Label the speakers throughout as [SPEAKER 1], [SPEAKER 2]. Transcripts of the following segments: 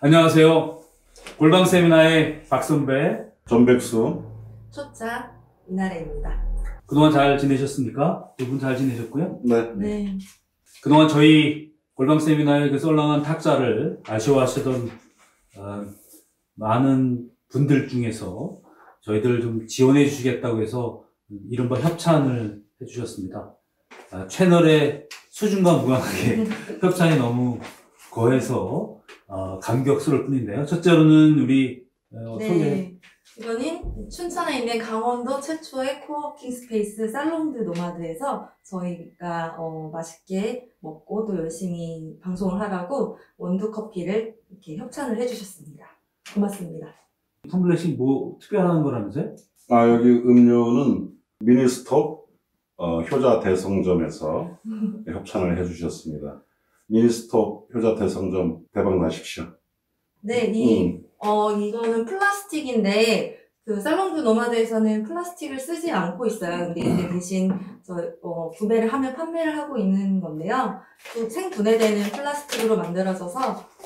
[SPEAKER 1] 안녕하세요. 골방 세미나의 박선배,
[SPEAKER 2] 전백수.
[SPEAKER 3] 초짜 이나래입니다.
[SPEAKER 1] 그동안 잘 지내셨습니까? 두 분 잘 지내셨고요.
[SPEAKER 2] 네.
[SPEAKER 3] 네.
[SPEAKER 1] 그동안 저희 골방 세미나의 그 썰렁한 탁자를 아쉬워하시던 많은 분들 중에서 저희들을 좀 지원해 주시겠다고 해서 이른바 협찬을 해 주셨습니다. 채널의 수준과 무관하게 협찬이 너무 거해서 감격스러울 뿐인데요. 첫째로는 우리 소개.
[SPEAKER 3] 네. 이거는 춘천에 있는 강원도 최초의 코워킹 스페이스 살롱드 노마드에서 저희가 맛있게 먹고 또 열심히 방송을 하라고 원두 커피를 이렇게 협찬을 해주셨습니다. 고맙습니다.
[SPEAKER 1] 텀블렛이 뭐 특별한 거라면서요?
[SPEAKER 2] 여기 음료는 미니스톱 효자 대성점에서 협찬을 해주셨습니다. 미니스톱 효자 대성점 대박 나십시오.
[SPEAKER 3] 네, 이거는 플라스틱인데, 그 살롱드 노마드에서는 플라스틱을 쓰지 않고 있어요. 근데 이제 대신 구매를 하면 판매를 하고 있는 건데요. 또 생분해되는 플라스틱으로 만들어져서,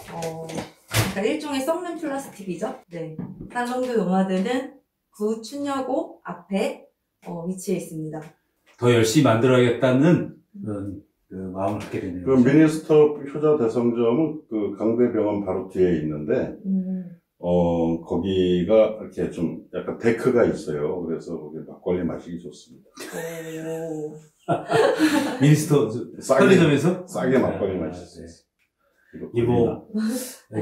[SPEAKER 3] 그러니까 일종의 썩는 플라스틱이죠. 네. 살롱드 노마드는 구춘여고 앞에 위치해 있습니다.
[SPEAKER 1] 더 열심히 만들어야겠다는 그런 마음을 갖게 되네요.
[SPEAKER 2] 그 미니스톱 효자 대성점은 그 강대병원 바로 뒤에 있는데, 거기가 이렇게 좀 약간 데크가 있어요. 그래서 거기 막걸리 마시기 좋습니다.
[SPEAKER 1] 미니스터 편의점에서
[SPEAKER 2] 싸게 막걸리 마실 수 있어요.
[SPEAKER 1] 이거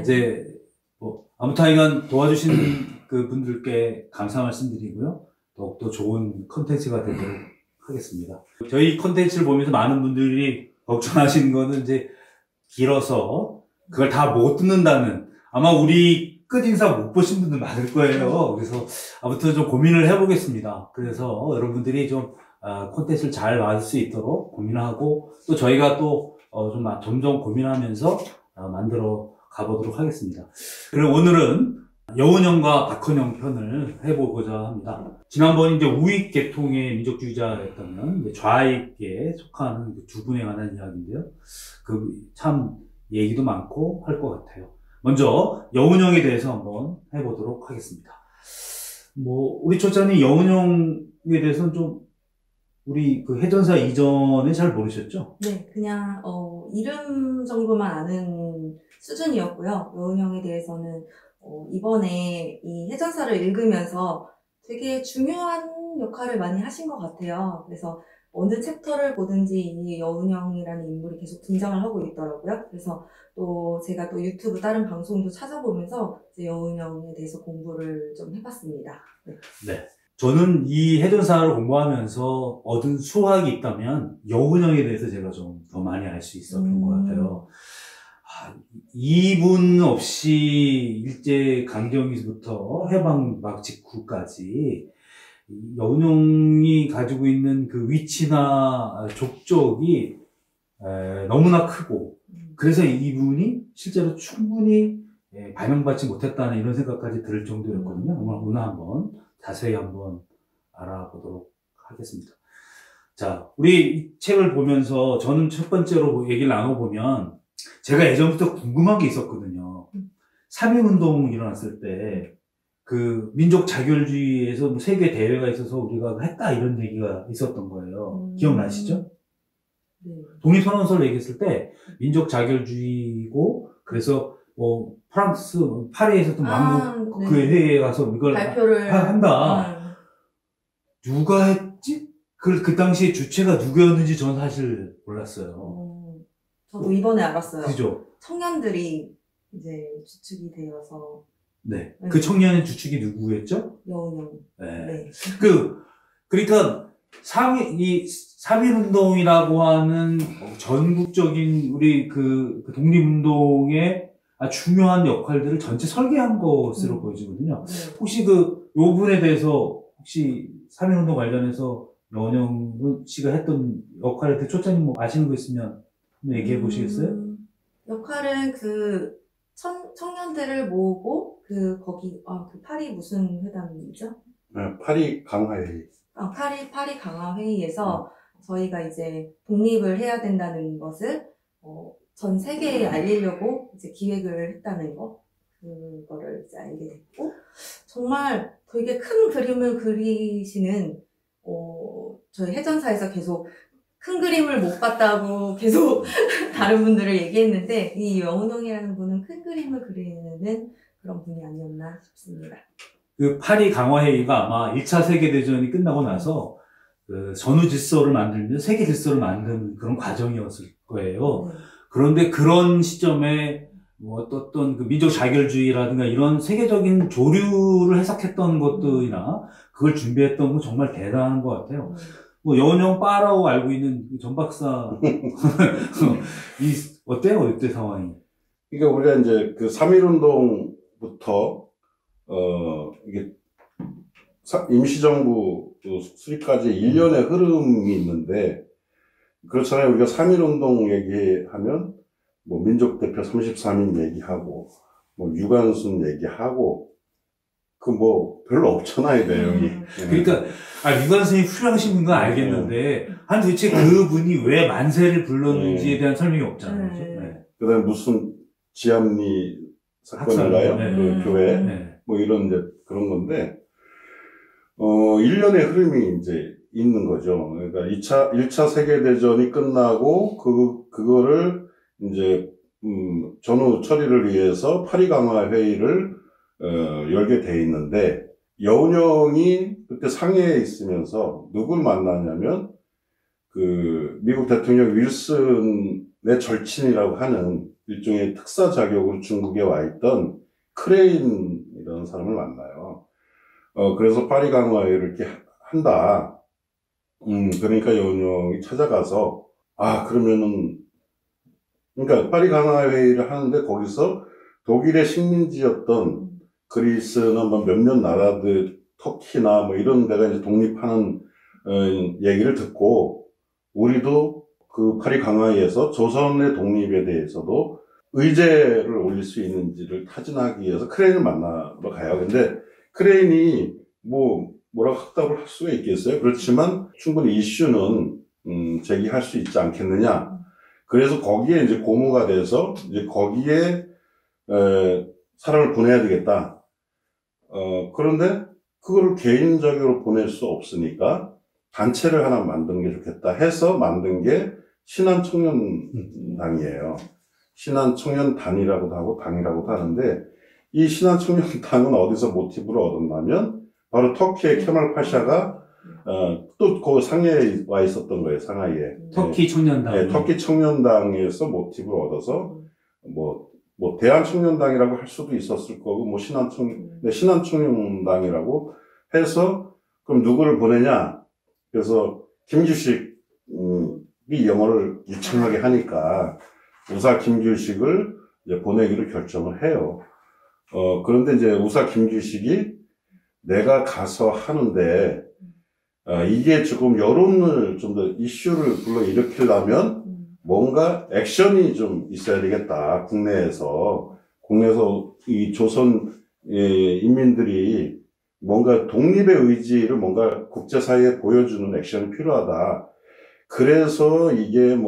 [SPEAKER 1] 이제 아무튼 하여간 도와주신 그 분들께 감사 말씀드리고요. 더욱더 좋은 컨텐츠가 되도록 하겠습니다. 저희 컨텐츠를 보면서 많은 분들이 걱정하시는 거는 이제 길어서 그걸 다 못 듣는다는, 아마 우리 끝인사 못 보신 분들 많을 거예요. 그래서 아무튼 좀 고민을 해보겠습니다. 그래서 여러분들이 좀 콘텐츠를 잘 맞을 수 있도록 고민하고, 또 저희가 또 좀 점점 고민하면서 만들어 가보도록 하겠습니다. 그리고 오늘은 여운형과 박헌영 편을 해보고자 합니다. 지난번 이제 우익 계통의 민족주의자였다면 이제 좌익에 속하는 두 분에 관한 이야기인데요. 그 참 얘기도 많고 할 것 같아요. 먼저 여운형에 대해서 한번 해보도록 하겠습니다. 우리 초짜님 여운형에 대해서는 좀 우리 그 해전사 이전에 잘 모르셨죠?
[SPEAKER 3] 네, 그냥 이름 정도만 아는 수준이었고요. 여운형에 대해서는 이번에 이 해전사를 읽으면서 되게 중요한 역할을 많이 하신 것 같아요. 그래서 어느 챕터를 보든지 이 여운형이라는 인물이 계속 등장을 하고 있더라고요. 그래서 또 제가 또 유튜브 다른 방송도 찾아보면서 이제 여운형에 대해서 공부를 좀 해봤습니다.
[SPEAKER 1] 네. 저는 이 해전사를 공부하면서 얻은 수확이 있다면 여운형에 대해서 제가 좀 더 많이 알 수 있었던 것 같아요. 이분 없이 일제 강점기부터 해방 막 직후까지 여운형이 가지고 있는 그 위치나 족적이 너무나 크고, 그래서 이분이 실제로 충분히 반영받지 못했다는 이런 생각까지 들을 정도였거든요. 오늘 한번 자세히 한번 알아보도록 하겠습니다. 자, 우리 이 책을 보면서 저는 첫 번째로 얘기를 나눠보면 제가 예전부터 궁금한 게 있었거든요. 3.1운동 일어났을 때 그 민족 자결주의에서 세계 대회가 있어서 우리가 했다 이런 얘기가 있었던 거예요. 기억나시죠?
[SPEAKER 3] 네.
[SPEAKER 1] 독립선언서를 얘기했을 때 민족 자결주의고, 그래서 프랑스 파리에서도 왕국
[SPEAKER 3] 네.
[SPEAKER 1] 그 회의에 가서 이걸
[SPEAKER 3] 발표를
[SPEAKER 1] 한다. 누가 했지? 그 당시에 주체가 누구였는지 저는 사실 몰랐어요.
[SPEAKER 3] 저도 이번에 알았어요.
[SPEAKER 1] 그죠?
[SPEAKER 3] 청년들이 이제 주축이 되어서.
[SPEAKER 1] 네. 그 청년의 주축이 누구였죠?
[SPEAKER 3] 여운형.
[SPEAKER 1] 네.
[SPEAKER 3] 네.
[SPEAKER 1] 그러니까 3.1운동이라고 하는 전국적인 우리 그 독립운동의 중요한 역할들을 전체 설계한 것으로 보여지거든요.
[SPEAKER 3] 네.
[SPEAKER 1] 혹시 요 부분에 대해서 혹시 3.1운동 관련해서 여운형 씨가 했던 역할에 대해 초짜님 아시는 거 있으면 한번 얘기해 보시겠어요?
[SPEAKER 3] 역할은 그 청년들을 모으고 거기 그 파리 무슨 회담이죠?
[SPEAKER 2] 네, 파리 강화회의.
[SPEAKER 3] 파리 강화 회의에서 저희가 이제 독립을 해야 된다는 것을 전 세계에 알리려고 이제 기획을 했다는 거. 그거를 이제 알게 됐고, 정말 되게 큰 그림을 그리시는, 저희 해전사에서 계속 큰 그림을 못 봤다고 계속 다른 분들을 얘기했는데, 이 여운형이라는 분은 큰 그림을 그리는 그런 분이 아니었나 싶습니다.
[SPEAKER 1] 그 파리 강화회의가 아마 1차 세계대전이 끝나고 나서 그 전후 질서를 만들면 세계 질서를 만드는 그런 과정이었을 거예요.
[SPEAKER 3] 네.
[SPEAKER 1] 그런데 그런 시점에 뭐 어떤 그 민족 자결주의라든가 이런 세계적인 조류를 해석했던 것들이나 그걸 준비했던 건 정말 대단한 것 같아요. 뭐 여운형 빠라고 알고 있는 전 박사 어때요? 이때 상황이?
[SPEAKER 2] 그러니까 우리가 이제 그 3.1운동부터 이게 임시정부 수립까지 1년의 흐름이 있는데, 그렇잖아요. 우리가 3.1운동 얘기하면 뭐 민족대표 33인 얘기하고 뭐 유관순 얘기하고 그 뭐 별로 없잖아요, 내용이.
[SPEAKER 1] 그러니까 유관순이 훌륭하신 분은 알겠는데 도대체 그분이 왜 만세를 불렀는지에 대한 설명이 없잖아요. 네.
[SPEAKER 2] 그다음에 무슨 지암리 사건인가요?
[SPEAKER 1] 네.
[SPEAKER 2] 그 교회 뭐 이런 이제 그런 건데 1년의 흐름이 이제 있는 거죠. 그러니까 1차 세계대전이 끝나고 그거를 이제 전후 처리를 위해서 파리 강화 회의를 열게 돼 있는데, 여운형이 그때 상해에 있으면서 누굴 만나냐면 그 미국 대통령 윌슨의 절친이라고 하는 일종의 특사 자격으로 중국에 와 있던 크레인이라는 사람을 만나요. 그래서 파리 강화회의를 이렇게 한다. 그러니까 여운형이 찾아가서, 그러면은, 그러니까 파리 강화회의를 하는데 거기서 독일의 식민지였던 그리스나 뭐 몇몇 나라들, 터키나 뭐 이런 데가 이제 독립하는, 얘기를 듣고, 우리도 그 파리 강화회의에서 조선의 독립에 대해서도 의제를 올릴 수 있는지를 타진하기 위해서 크레인을 만나러 가요. 근데 크레인이 뭐라고 확답을 할 수가 있겠어요? 그렇지만 충분히 이슈는 제기할 수 있지 않겠느냐. 그래서 거기에 이제 고무가 돼서 이제 거기에 사람을 보내야 되겠다. 그런데 그거를 개인적으로 보낼 수 없으니까 단체를 하나 만드는 게 좋겠다 해서 만든 게 신한청년당이에요. 신한청년단이라고도 하고 당이라고도 하는데, 이 신한청년단은 어디서 모티브를 얻었냐면 바로 터키의 케말 파샤가 또 그 상해에 와 있었던 거예요. 상하이에.
[SPEAKER 1] 터키 청년당.
[SPEAKER 2] 네, 터키 청년당에서 모티브를 얻어서 뭐 대한청년당이라고 할 수도 있었을 거고, 뭐 신한청년당이라고 해서 그럼 누구를 보내냐? 그래서 김규식이 영어를 유창하게 하니까 우사 김규식을 이제 보내기로 결정을 해요. 그런데 이제 우사 김규식이 내가 가서 하는데, 이게 조금 여론을 좀 더 이슈를 불러일으키려면 뭔가 액션이 좀 있어야 되겠다. 국내에서 이 조선 인민들이 뭔가 독립의 의지를 뭔가 국제사회에 보여주는 액션이 필요하다. 그래서 이게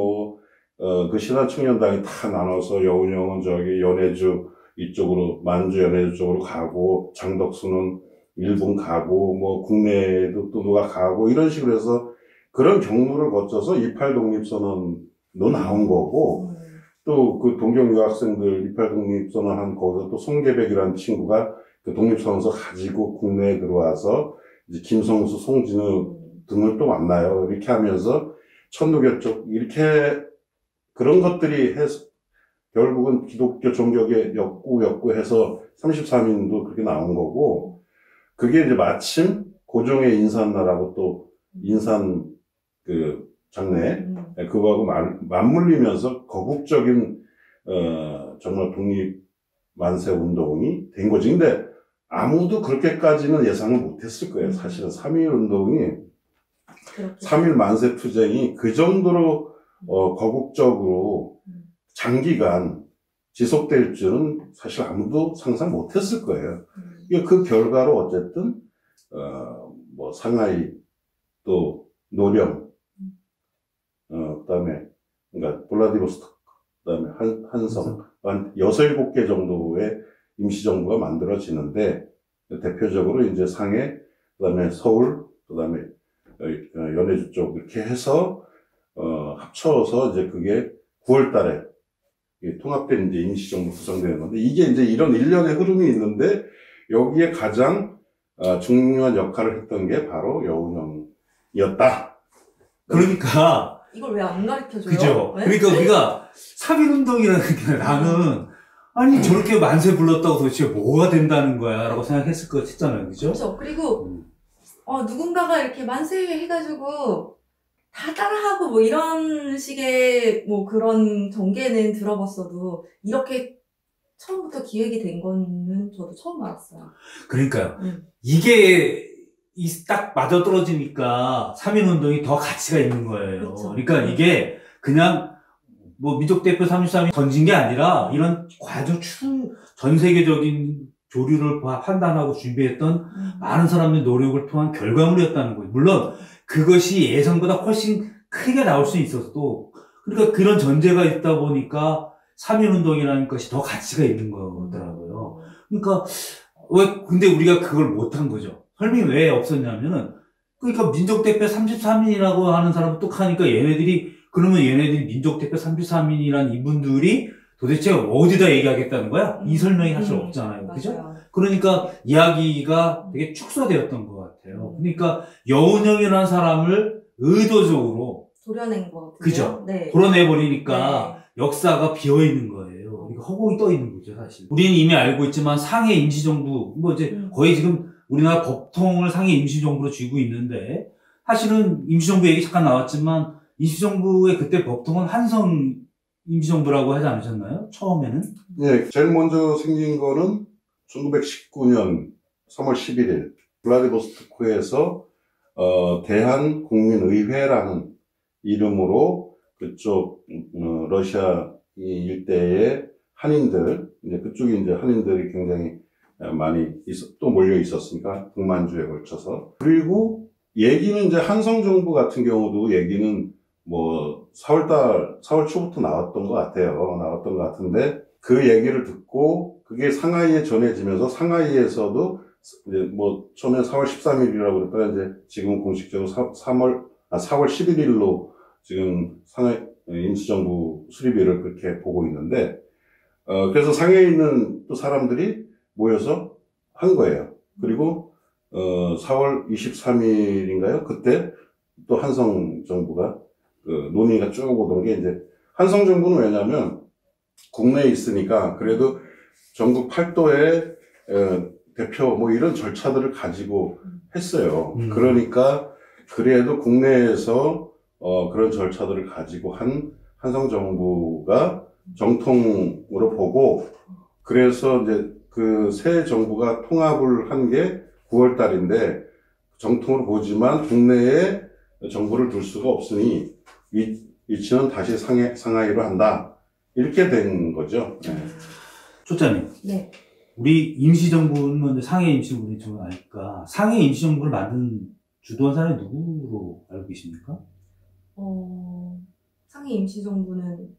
[SPEAKER 2] 그 신한청년당이 다 나눠서 여운형은 저기 연해주 이쪽으로, 만주 연해주 쪽으로 가고, 장덕수는 일본 가고, 뭐 국내에도 또 누가 가고, 이런 식으로 해서 그런 경로를 거쳐서 28 독립선언도 나온 거고, 또 그 동경 유학생들 28 독립선언 거기서 또 송계백이라는 친구가 그 독립선언서 가지고 국내에 들어와서 이제 김성수, 송진우 등을 또 만나요. 이렇게 하면서 천도교쪽 이렇게 그런 것들이 해서 결국은 기독교 종교계 엮고 해서 33인도 그렇게 나온 거고, 그게 이제 마침 고종의 인산나라고 또 인산 그 장례 그거하고 맞물리면서 거국적인 정말 독립 만세 운동이 된 거지. 근데 아무도 그렇게까지는 예상을 못했을 거예요. 사실은 3.1 운동이 3.1 만세 투쟁이 그 정도로 거국적으로 장기간 지속될 줄은 사실 아무도 상상 못했을 거예요. 그 결과로 어쨌든 뭐 상하이 또 노령 그다음에 그러니까 블라디보스토크 그다음에 한성 한 6-7개 정도의 임시정부가 만들어지는데, 대표적으로 이제 상해, 그 다음에 서울, 그 다음에 연해주 쪽 이렇게 해서, 합쳐서 이제 그게 9월 달에 통합된 이제 임시정부 구성되는 건데, 이게 이제 이런 일련의 흐름이 있는데, 여기에 가장 중요한 역할을 했던 게 바로 여운형이었다.
[SPEAKER 1] 그러니까
[SPEAKER 3] 이걸 왜 안 가르쳐줘요?
[SPEAKER 1] 그죠.
[SPEAKER 3] 네?
[SPEAKER 1] 그러니까 우리가 3.1운동이라는 게 나는 아니 저렇게 만세 불렀다고 도대체 뭐가 된다는 거야 라고 생각했을 것 같잖아요. 그죠?
[SPEAKER 3] 그렇죠. 그리고 누군가가 이렇게 만세 해가지고 다 따라하고 뭐 이런 식의 뭐 그런 전개는 들어봤어도 이렇게 처음부터 기획이 된 거는 저도 처음 알았어요.
[SPEAKER 1] 그러니까요. 이게 딱 맞아떨어지니까 3.1운동이 더 가치가 있는 거예요.
[SPEAKER 3] 그쵸.
[SPEAKER 1] 그러니까 이게 그냥 뭐 민족대표 33이 던진 게 아니라 이런 과정 전 세계적인 조류를 판단하고 준비했던 많은 사람들의 노력을 통한 결과물이었다는 거예요. 물론 그것이 예상보다 훨씬 크게 나올 수 있어도 그러니까 그런 전제가 있다 보니까 3.1운동이라는 것이 더 가치가 있는 거더라고요. 그러니까 근데 우리가 그걸 못한 거죠. 설명이 왜 없었냐면은 그러니까 민족대표 33인이라고 하는 사람을 뚝 하니까 그러면 얘네들이 민족대표 33인이라는 이분들이 도대체 어디다 얘기하겠다는 거야? 이 설명이 사실 없잖아요. 그죠?
[SPEAKER 3] 맞아요.
[SPEAKER 1] 그러니까 이야기가 되게 축소되었던 것 같아요. 그러니까 여운형이라는 사람을 의도적으로
[SPEAKER 3] 도려낸 거 같은데요.
[SPEAKER 1] 그죠?
[SPEAKER 3] 네.
[SPEAKER 1] 도려내버리니까 역사가 비어있는 거예요. 그러니까 허공이 떠있는 거죠, 사실. 우리는 이미 알고 있지만 상해 임시정부, 뭐 이제 거의 지금 우리나라 법통을 상해 임시정부로 쥐고 있는데 사실은 임시정부 얘기 잠깐 나왔지만 임시정부의 그때 법통은 한성 임시정부라고 하지 않으셨나요? 처음에는?
[SPEAKER 2] 네, 제일 먼저 생긴 거는 1919년 3월 11일 블라디보스토크에서 대한국민의회라는 이름으로 그쪽 러시아 일대의 한인들, 이제 그쪽에 이제 한인들이 굉장히 많이 또 몰려 있었으니까 북만주에 걸쳐서. 그리고 얘기는 이제 한성정부 같은 경우도 얘기는 뭐 4월 초부터 나왔던 것 같아요. 나왔던 것 같은데 그 얘기를 듣고 그게 상하이에 전해지면서 상하이에서도 이제 뭐 처음에 4월 13일이라고 그랬다가 이제 지금 공식적으로 4월 11일로 지금 상하이 임시정부 수립일을 그렇게 보고 있는데 그래서 상해에 있는 또 사람들이 모여서 한 거예요. 그리고 4월 23일인가요? 그때 또 한성 정부가 논의가 쭉 오던 게 이제 한성 정부는 왜냐면 국내에 있으니까 그래도 전국 8도의 대표 뭐 이런 절차들을 가지고 했어요. 그러니까 그래도 국내에서 그런 절차들을 가지고 한 한성 정부가 정통으로 보고 그래서 이제 그 새 정부가 통합을 한 게 9월 달인데 정통으로 보지만 국내에 정부를 둘 수가 없으니 위치는 다시 상하이로 한다. 이렇게 된 거죠. 네.
[SPEAKER 1] 초짜님.
[SPEAKER 3] 네.
[SPEAKER 1] 우리 임시정부는 상해 임시정부는 좀 알까? 상해 임시정부를 주도한 사람이 누구로 알고 계십니까?
[SPEAKER 3] 상해 임시정부는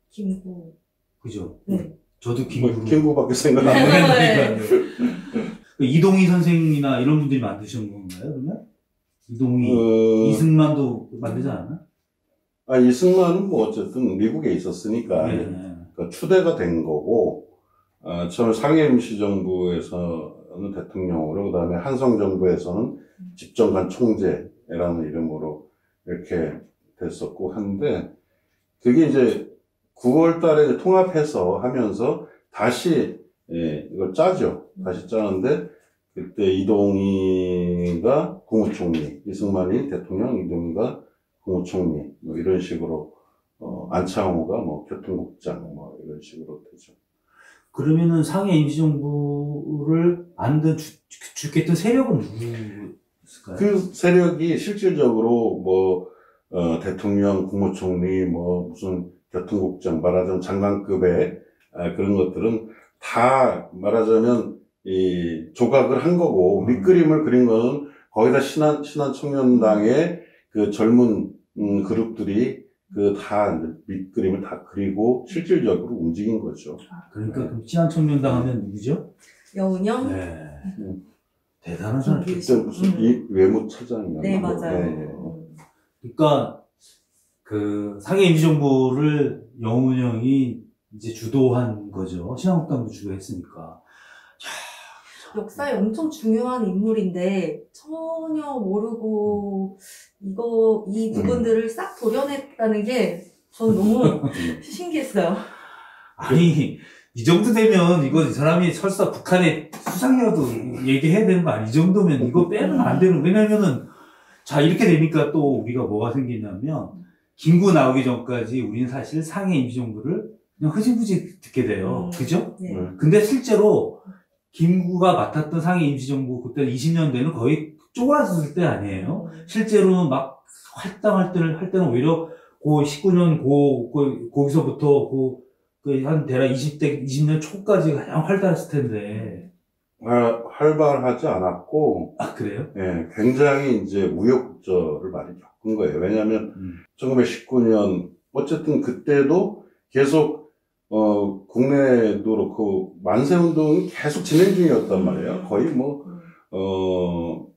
[SPEAKER 3] 김구.
[SPEAKER 1] 그죠?
[SPEAKER 3] 네.
[SPEAKER 1] 저도 김구.
[SPEAKER 2] 김구밖에 생각 안
[SPEAKER 3] 네.
[SPEAKER 2] 나요.
[SPEAKER 1] 이동희 선생이나 이런 분들이 만드신 건가요, 그러면? 이동희, 이승만도 만들지 않았나?
[SPEAKER 2] 이승만은 뭐 어쨌든 미국에 있었으니까 그러니까 추대가 된 거고 처음 상해 임시정부에서는 대통령으로 그다음에 한성정부에서는 집정관 총재라는 이름으로 이렇게 됐었고 하는데 그게 이제 9월 달에 통합해서 하면서 다시 이걸 짜죠. 다시 짜는데 그때 이동희가 국무총리, 이승만이 대통령, 이동희가 국무총리 뭐 이런 식으로 안창호가 뭐 교통국장 뭐 이런 식으로 되죠.
[SPEAKER 1] 그러면은 상해 임시정부를 주겠던 세력은 누구였을까요?
[SPEAKER 2] 그 세력이 실질적으로 뭐 대통령, 국무총리, 뭐 무슨 교통국장 말하자면 장관급의 그런 것들은 다 말하자면 이 조각을 한 거고 밑그림을 그린 거는 거의 다 신한청년당의 그 젊은 그룹들이 그 다 밑그림을 다 그리고 실질적으로 움직인 거죠.
[SPEAKER 1] 그러니까 그럼 치안청년당 하면 누구죠?
[SPEAKER 3] 여운형?
[SPEAKER 1] 네. 대단한 사람.
[SPEAKER 2] 그때 무슨 이 외무차장이었나?
[SPEAKER 3] 네, 맞아요.
[SPEAKER 2] 네.
[SPEAKER 1] 그러니까 그 상해 임시정부를 여운형이 이제 주도한 거죠. 신한국당도 주도했으니까.
[SPEAKER 3] 역사에 엄청 중요한 인물인데 전혀 모르고 이 부분들을 싹 도려냈다는 게 전 너무 신기했어요.
[SPEAKER 1] 아니 이 정도 되면 이거 이 사람이 설사 북한의 수상이라도 얘기해야 되는 거 아니? 이 정도면 이거 빼면 안 되는. 왜냐면은 자 이렇게 되니까 또 우리가 뭐가 생기냐면 김구 나오기 전까지 우리는 사실 상해 임시정부를 그냥 흐지부지 듣게 돼요. 그죠?
[SPEAKER 3] 네.
[SPEAKER 1] 근데 실제로 김구가 맡았던 상해 임시정부 그때 20년대는 거의 쪼그라졌을 때 아니에요. 실제로는 막 활동할 때는 오히려 그 19년 거기서부터 한 대략 20년 초까지 가장 활달했을 텐데.
[SPEAKER 2] 활발하지 않았고.
[SPEAKER 1] 아, 그래요?
[SPEAKER 2] 예, 굉장히 이제 우여곡절을 많이 겪은 거예요. 왜냐하면 1919년 어쨌든 그때도 계속 국내도 그렇고 만세운동이 계속 진행 중이었단 말이에요. 거의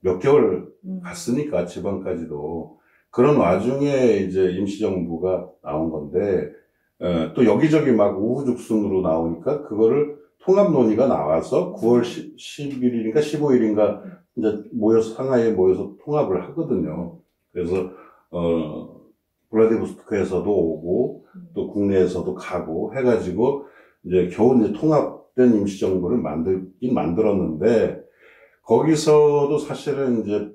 [SPEAKER 2] 몇 개월 갔으니까 지방까지도. 그런 와중에 이제 임시정부가 나온 건데 또 여기저기 막 우후죽순으로 나오니까 그거를 통합 논의가 나와서 9월 11일인가 15일인가 이제 상하이에 모여서 통합을 하거든요. 그래서 블라디보스토크에서도 오고 또 국내에서도 가고 해가지고 이제 겨우 이제 통합된 임시정부를 만들었는데 거기서도 사실은 이제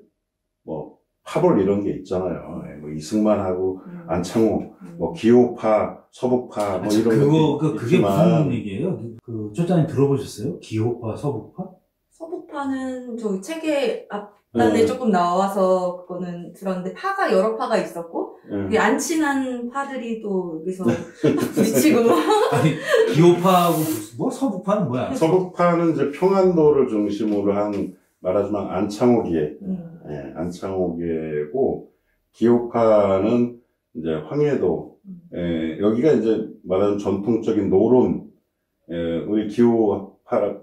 [SPEAKER 2] 파벌 이런 게 있잖아요. 이승만하고 안창호, 기호파, 서북파 이런
[SPEAKER 1] 그게 무슨 얘기예요? 그 초짜님 들어보셨어요? 기호파, 서북파?
[SPEAKER 3] 서북파는 저 책에 앞단에 조금 나와서 그거는 들었는데 파가 여러 파가 있었고 그게 안 친한 파들이 또 여기서 부딪히고
[SPEAKER 1] 아니 기호파하고 서북파는 뭐야?
[SPEAKER 2] 서북파는 이제 평안도를 중심으로 한 말하자면 안창호계, 안창호계고 기호파는 이제 황해도, 여기가 이제 말하자면 전통적인 노론, 우리 기호학파라고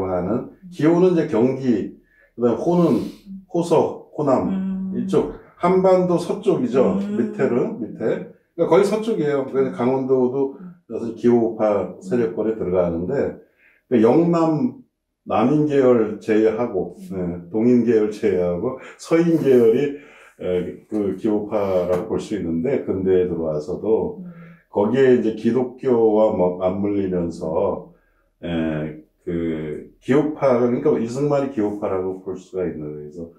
[SPEAKER 2] 하는 기호는 이제 경기, 그다음 호는 호서, 호남 이쪽 한반도 서쪽이죠. 밑에. 그러니까 거의 서쪽이에요. 그래서 강원도도 기호파 세력권에 들어가는데 영남 남인 계열 제외하고, 동인 계열 제외하고, 서인 계열이, 그 기호파라고 볼 수 있는데, 근대에 들어와서도, 거기에 이제 기독교와 맞물리면서, 기호파, 그러니까 이승만이 기호파라고 볼 수가 있는, 그래서,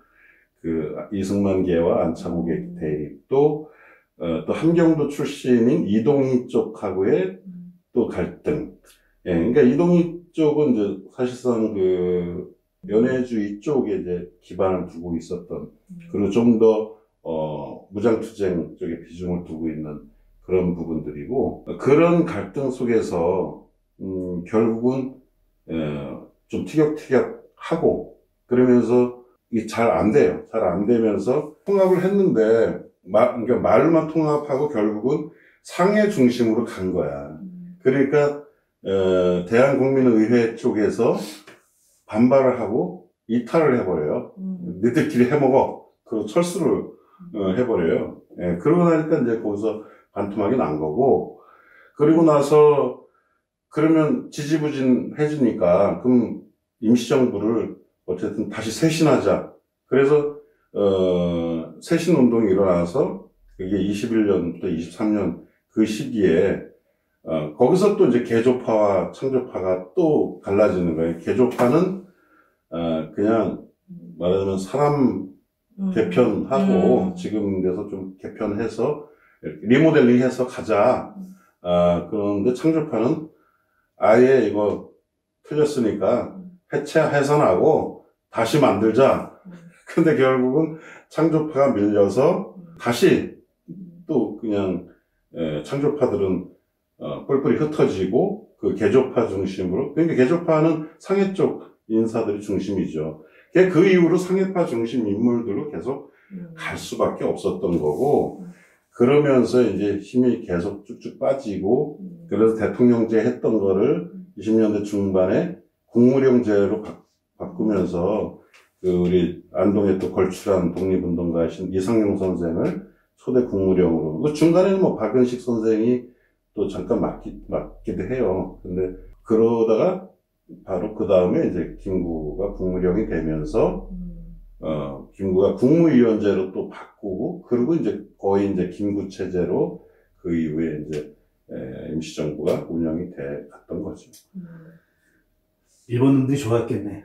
[SPEAKER 2] 이승만계와 안창호계 대립도, 또 함경도 출신인 이동희 쪽하고의 또 갈등. 그러니까 이동희 쪽은 이제 사실상 연해주 이쪽에 이제 기반을 두고 있었던, 그리고 좀 더, 무장투쟁 쪽에 비중을 두고 있는 그런 부분들이고, 그런 갈등 속에서, 결국은, 좀 티격태격하고, 그러면서 이게 잘 안 돼요. 잘 안 되면서 통합을 했는데, 그러니까 말만 통합하고 결국은 상해 중심으로 간 거야. 그러니까, 대한국민의회 쪽에서 반발을 하고 이탈을 해버려요. 너희들끼리 해먹어. 그리고 철수를 해버려요. 그러고 나니까 이제 거기서 반토막이 난 거고, 그리고 나서 그러면 지지부진해지니까 그럼 임시정부를 어쨌든 다시 쇄신하자. 그래서 쇄신운동이 일어나서 이게 21년부터 23년 그 시기에 거기서 또 이제 개조파와 창조파가 또 갈라지는 거예요. 개조파는, 그냥 말하자면 사람 개편하고 지금 돼서 좀 개편해서 리모델링 해서 가자. 그런데 창조파는 아예 이거 틀렸으니까 해산하고 다시 만들자. 근데 결국은 창조파가 밀려서 다시 또 그냥, 창조파들은 뿔뿔이 흩어지고 그 개조파 중심으로, 그러니까 개조파는 상해 쪽 인사들이 중심이죠. 그 이후로 상해파 중심 인물들로 계속 갈 수밖에 없었던 거고, 그러면서 이제 힘이 계속 쭉쭉 빠지고, 그래서 대통령제 했던 거를 20년대 중반에 국무령제로 바꾸면서 그 우리 안동에 또 걸출한 독립운동가이신 이상용 선생을 초대 국무령으로, 그 중간에는 뭐 박은식 선생이 또 잠깐 맡기도 해요. 근데 그러다가 바로 그 다음에 이제 김구가 국무령이 되면서 김구가 국무위원제로 또 바꾸고, 그리고 이제 거의 이제 김구 체제로 그 이후에 이제 임시정부가 운영이 돼 갔던 거죠.
[SPEAKER 1] 일본 놈들이 좋아했겠네.